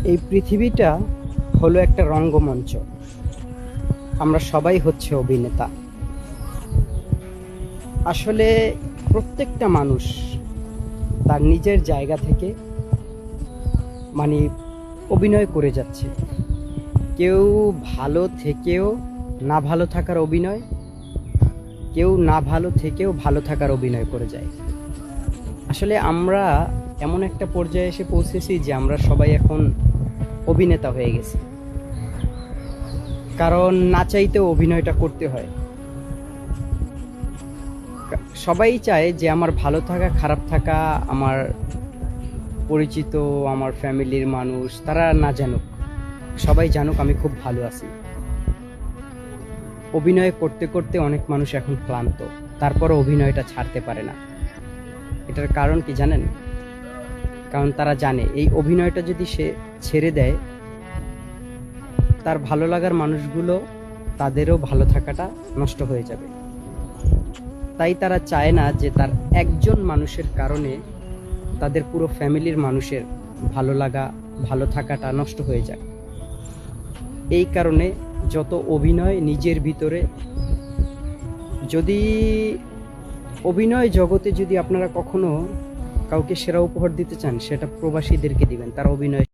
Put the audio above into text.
এই পৃথিবীটা হলো একটা রঙ্গমঞ্চ। আমরা সবাই হচ্ছে অভিনেতা। আসলে প্রত্যেকটা মানুষ তার নিজের জায়গা থেকে মানে অভিনয় করে যাচ্ছে। কেউ ভালো থেকেও না ভালো থাকার অভিনয়, কেউ না ভালো থেকেও ভালো থাকার অভিনয় করে যায়। আসলে আমরা এমন একটা পর্যায়ে এসে পৌঁছেছি যে আমরা সবাই এখন অভিনেতা হয়ে গেছি, কারণ না চাইতেও অভিনয়টা করতে হয়। সবাই চায় যে আমার ভালো থাকা খারাপ থাকা আমার পরিচিত, আমার ফ্যামিলির মানুষ তারা না জানুক, সবাই জানুক আমি খুব ভালো আছি। অভিনয় করতে করতে অনেক মানুষ এখন ক্লান্ত, তারপরও অভিনয়টা ছাড়তে পারে না। এটার কারণ কি জানেন? কারণ তারা জানে এই অভিনয়টা যদি সে ছেড়ে দেয়, তার ভালো লাগার মানুষগুলো তাদেরও ভালো থাকাটা নষ্ট হয়ে যাবে। তাই তারা চায় না যে তার একজন মানুষের কারণে তাদের পুরো ফ্যামিলির মানুষের ভালো লাগা ভালো থাকাটা নষ্ট হয়ে যায়। এই কারণে যত অভিনয় নিজের ভিতরে, যদি অভিনয় জগতে যদি আপনারা কখনো কাউকে সেরা উপহার দিতে চান, সেটা প্রবাসীদেরকে দিবেন। তারা অভিনয়